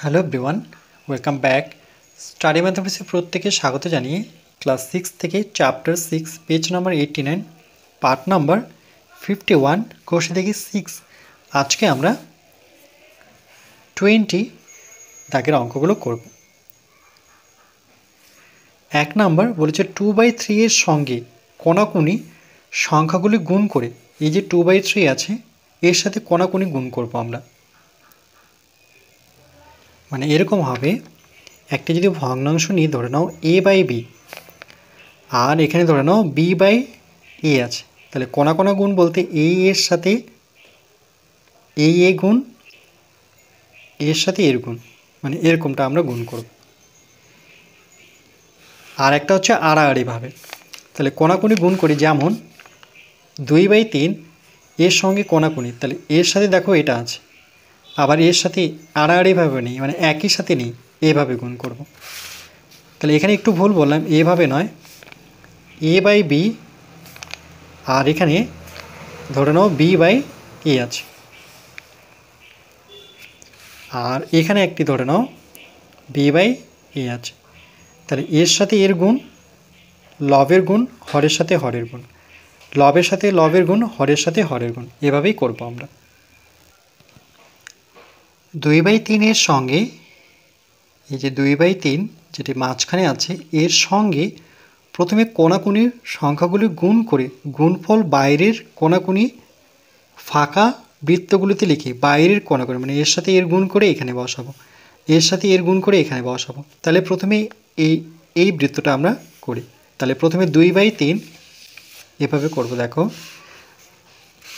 Hello everyone, welcome back. Study ম্যাথমেটিক্সে প্রত্যেকে স্বাগত জানিয়ে ক্লাস 6 থেকে chapter 6 page number 89 part number 51 question থেকে 6 আজকে আমরা 20 দাগের অঙ্কগুলো করব। 1 নাম্বার বলেছে 2/3 এর সঙ্গে কোনাকুনি সংখ্যাগুলি গুণ করে, এই যে 2/3 আছে এর সাথে কোনাকুনি গুণ করব আমরা। মানে এরকম হবে, একটা যদি ভগ্নাংশ নিই, ধরে নাও a/b, আর এখানে ধরে নাও b/a আছে, তাহলে কোনা কোনা গুণ বলতে এর সাথে a গুণ এর সাথে এর গুণ, মানে এরকমটা আমরা গুণ করব। আর একটা হচ্ছে আড়াআড়িভাবে, তাহলে কোনাকুনি গুণ করি, যেমন 2/3 এর সঙ্গে কোনাকুনি, তাহলে এর সাথে দেখো এটা আছে, আবার এর সাথে আড়াআড়িভাবে নেই, মানে একই সাথে নেই, এভাবে গুণ করব। তাহলে এখানে একটু ভুল বললাম, এভাবে নয়, a/b, আর এখানে ধরে নাও b/a আছে, আর এখানে একটি ধরে নাও b/a আছে, তাহলে এর সাথে এর গুণ, লবের গুণ হরের সাথে হরের গুণ, লবের সাথে লবের গুণ হরের সাথে হরের গুণ, এভাবেই করব আমরা। 2/3 এর সঙ্গে এই যে 2/3 যেটি মাঝখানে আছে এর সঙ্গে প্রথমে কোনাকুনির সংখ্যাগুলি গুণ করে গুণফল বাইরের কোনাকুনি ফাঁকা বৃত্তগুলিতে লিখি, বাইরের কোনাকুনি মানে এর সাথে এর গুণ করে এখানে বসাবো, এর সাথে এর গুণ করে এখানে বসাবো। তাহলে প্রথমে এই বৃত্তটা আমরা করি। তাহলে প্রথমে 2/3 এভাবে করব, দেখো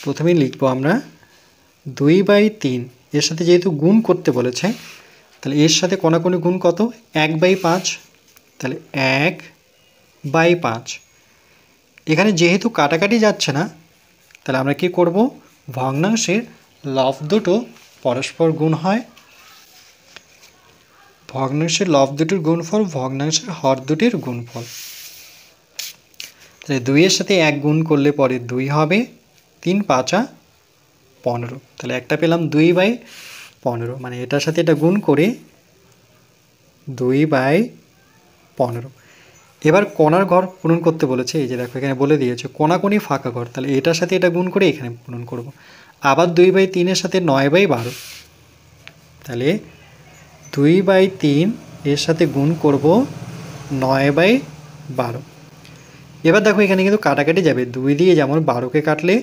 প্রথমে লিখবো আমরা 2/3, এর সাথে যেহেতু গুণ করতে বলেছে তাহলে এর সাথে কোনাকুনি গুণ কত, 1/5, তাহলে 1/5। এখানে যেহেতু কাটাকাটি যাচ্ছে না, তাহলে আমরা কি করব, ভগ্নাংশের লব দুটো পরস্পর গুণ হয়, ভগ্নাংশের লব দুটির গুণফল ভগ্নাংশের হর দুটির গুণফল। তাহলে 2 এর সাথে 1 গুণ করলে পরে 2 হবে, 3×5 = 15, তাহলে একটা পেলাম 2/15, মানে এটার সাথে এটা গুণ করে 2/15। এবার কোণার ঘর পূরণ করতে বলেছে, এই যে দেখো এখানে বলে দিয়েছে কোনাকুনি ফাঁকা ঘর, তাহলে এটার সাথে এটা গুণ করে এখানে পূরণ করব। আবার 2/3 এর সাথে 9/12, তাহলে 2/3 এর সাথে গুণ করব 9/12। এবার দেখো এখানে কিন্তু কাটাকাটি যাবে, 2 দিয়ে যেমন 12কে কাটলে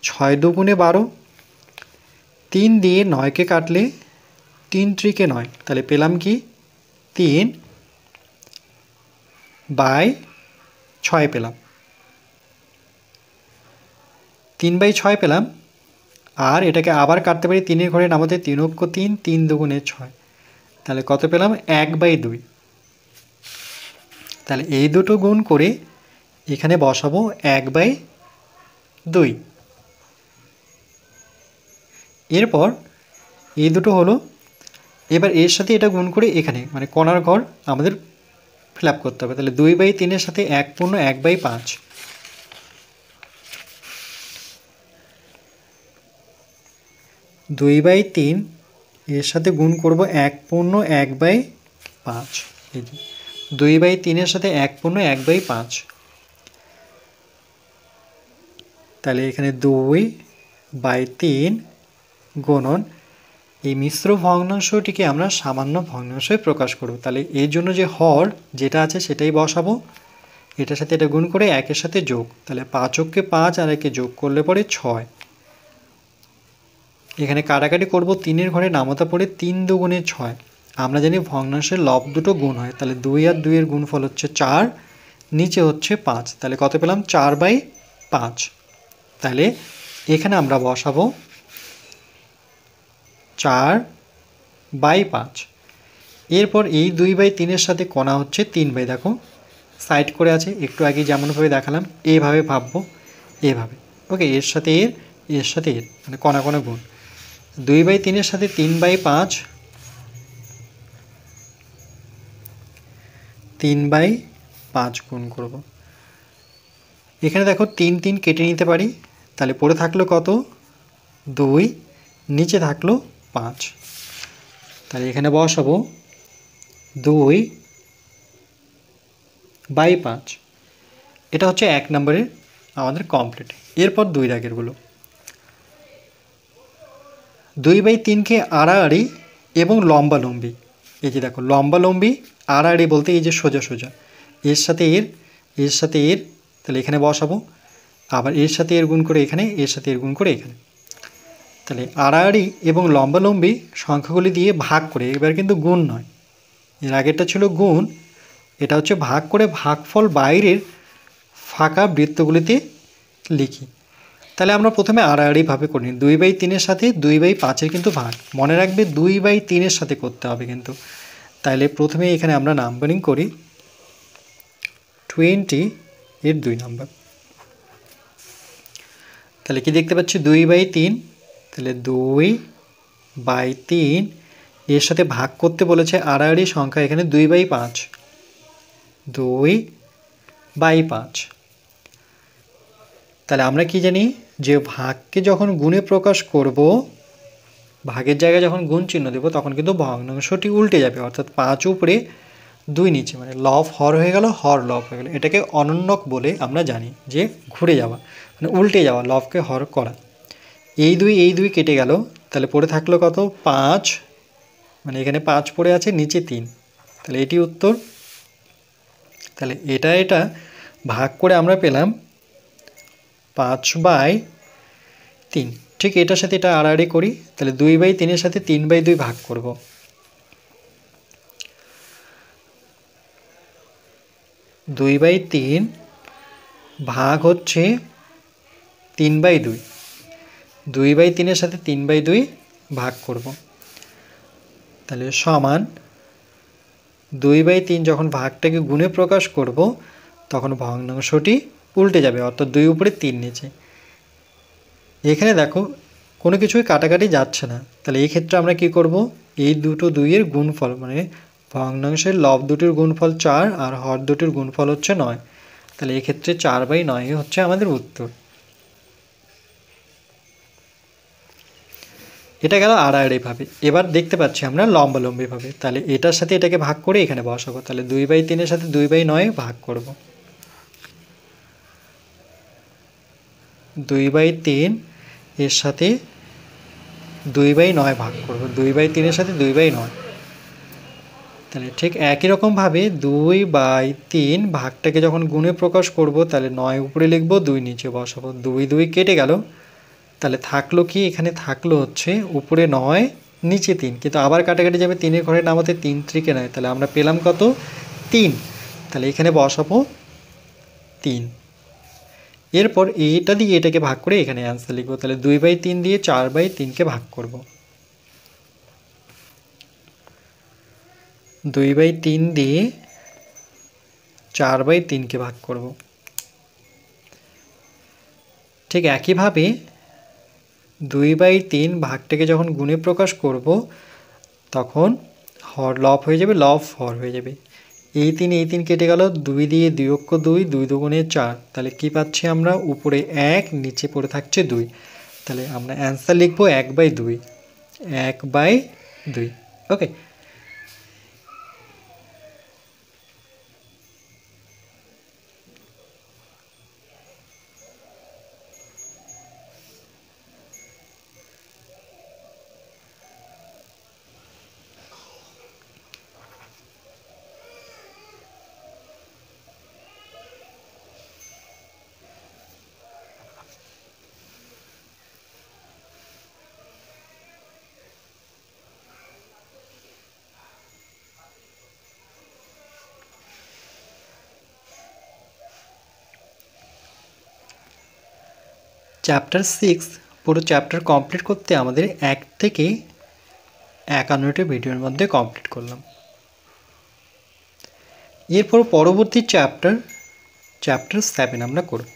6 2 12, 3 দিয়ে 9কে কাটলে 3 3 9, তাহলে পেলাম কি 3/6 পেলাম, 3/6 পেলাম। আর এটাকে আবার কাটতে পারি 3-এর ঘরে নামাতে, 3 অক্ষ 3, 3 2 6, তাহলে কত পেলাম 1/2। তাহলে এই দুটো গুণ করে এখানে বসাবো 1/2। এরপর এই দুটো হলো, এবার এর সাথে এটা গুণ করে এখানে মানে কোণার ঘর আমাদের ফিল আপ করতে হবে। তাহলে 2/3 এর সাথে 1 পূর্ণ 1/5, 2/3 এর সাথে গুণ করব 1 পূর্ণ 1/5, এই যে 2/3 এর সাথে 1 পূর্ণ 1/5, তাহলে এখানে 2/3 গুণন এই মিশ্র ভগ্নাংশটিকে আমরা সামান্য ভগ্নাংশে প্রকাশ করব। তাহলে এর জন্য যে হর যেটা আছে সেটাই বসাবো, এটার সাথে এটা গুণ করে 1-এর সাথে যোগ, তাহলে 5 অক্ষে 5 আর 1-এ যোগ করলে পরে 6। এখানে কাটাকাটি করব, 3-এর ঘরে নামতা পড়ে 3 2 6, আমরা জানি ভগ্নাংশের লব দুটো গুণ হয়, তাহলে 2 আর 2 এর গুণফল হচ্ছে 4, নিচে হচ্ছে 5, তাহলে কত পেলাম 4/5। তাহলে এখানে আমরা বসাবো 4/5। এরপর এই 2/3 এর সাথে কোণা হচ্ছে 3/, দেখো সাইড করে আছে, একটু আগে যেমনভাবে দেখালাম এইভাবে ভাববো, এভাবে ওকে, এর সাথে এর সাথে এর মানে কোণা কোণা গুণ, 2/3 এর সাথে 3/5, 3/5 গুণ করব। এখানে দেখো 3 3 কেটে নিতে পারি, তাহলে পড়ে থাকলো কত 2, নিচে থাকলো 5, তাহলে এখানে বসাবো 2/5। এটা হচ্ছে 1 নম্বরের আমাদের কমপ্লিট। এরপর 2 দাগেরগুলো 2/3কে আড়াআড়ি এবং লম্বালম্বি, এই যে দেখো লম্বালম্বি আড়াআড়ি বলতে এই যে সোজা সোজা, এর সাথে এর, এর সাথে এর, তাহলে এখানে বসাবো। আবার এর সাথে এর গুণ করে এখানে, এর সাথে এর গুণ করে এখানে। তাহলে আড়াআড়ি এবং লম্বালম্বি সংখ্যাগুলি দিয়ে ভাগ করে, এবার কিন্তু গুণ নয়, এর আগেরটা ছিল গুণ, এটা হচ্ছে ভাগ করে ভাগফল বাইরের ফাঁকা বৃত্তগুলিতে লিখি। তাহলে আমরা প্রথমে আড়াআড়িভাবে করি, 2/3-এর সাথে 2/5-এর কিন্তু ভাগ, মনে রাখবে 2/3-এর সাথে করতে হবে কিন্তু। তাহলে প্রথমে এখানে আমরা নাম্বারিং করি 20 এর 2 নাম্বার। তাহলে কি দেখতে পাচ্ছি 2/3, তাহলে 2/3 এর সাথে ভাগ করতে বলেছে আড়াআড়ি সংখ্যা, এখানে 2/5, 2/5। তাহলে আমরা কি জানি যে ভাগকে যখন গুণে প্রকাশ করব, ভাগের জায়গায় যখন গুণ চিহ্ন দেব তখন কিন্তু ভগ্নাংশটি উল্টে যাবে, অর্থাৎ 5 উপরে 2 নিচে, মানে লব হর হয়ে গেল, হর লব হয়ে গেল। এটাকে অনন্যক বলে আমরা জানি, যে ঘুরে যাওয়া মানে উল্টে যাওয়া, লবকে হর করা। এই 2 কেটে গেল, তাহলে পড়ে থাকলো কত 5, মানে এখানে 5 পড়ে আছে, নিচে 3, তাহলে এটি উত্তর। তাহলে এটা ভাগ করে আমরা পেলাম 5/3। ঠিক এটার সাথে এটা আড়াআড়ি করি, তাহলে 2/3-এর সাথে 3/2 ভাগ করব। 2/3 ভাগ হচ্ছে 3/2, 2/3-এর সাথে 3/2 ভাগ করব। তাহলে সমান 2/3 যখন ভাগটাকে গুণে প্রকাশ করব তখন ভগ্নাংশটি উল্টে যাবে, অর্থাৎ 2 উপরে 3 নিচে। এখানে দেখো কোনো কিছুই কাটাকাটি যাচ্ছে না, তাহলে এই ক্ষেত্রে আমরা কি করব, এই দুটো 2-এর গুণফল, মানে ভগ্নাংশের লব দুটির গুণফল 4 আর হর দুটির গুণফল হচ্ছে 9, তাহলে এই ক্ষেত্রে 4/9 হচ্ছে আমাদের উত্তর। এটা গেল আড়াআড়িভাবে। এবার দেখতে পাচ্ছি আমরা লম্বালম্বিভাবে, তাহলে এটার সাথে এটাকে ভাগ করে এখানে বসাবো, তাহলে 2/3-এর সাথে 2/9 ভাগ করব। 2/3 এর সাথে 2/9 ভাগ করব, 2/3-এর সাথে 2/9। তাহলে ঠিক একই রকমভাবে 2/3 ভাগটাকে যখন গুণে প্রকাশ করব, তাহলে 9 উপরে লিখব, 2 নিচে বসাবো, 2 কেটে গেল, তাহলে থাকলো কি, এখানে থাকলো হচ্ছে উপরে 9 নিচে 3, কিন্তু আবার কাটাকাটি যাবে, 3-এর ঘরে নামাতে 3 3-কে 9, তাহলে আমরা পেলাম কত 3, তাহলে এখানে বসাবো 3। এরপর এইটা দিয়ে এটাকে ভাগ করে এখানে অ্যান্সার লিখবো, তাহলে 2/3 দিয়ে 4/3-কে ভাগ করব, 2/3 দিয়ে 4/3-কে ভাগ করব। ঠিক একইভাবে 2/3 ভাগটাকে যখন গুণে প্রকাশ করব তখন হর লব হয়ে যাবে, লব হর হয়ে যাবে। এই 3 কেটে গেল, 2 দিয়ে 2 অক্ষ 2, 2 দুগুণে 4, তাহলে কি পাচ্ছি আমরা, উপরে 1 নিচে পড়ে থাকছে 2, তাহলে আমরা অ্যান্সার লিখবো 1/2, 1/2। ওকে, চ্যাপ্টার 6 পুরো চ্যাপ্টার কমপ্লিট করতে আমাদের 1 থেকে 51টি ভিডিওর মধ্যে কমপ্লিট করলাম। এরপর পরবর্তী চ্যাপ্টার 7 আমরা করব।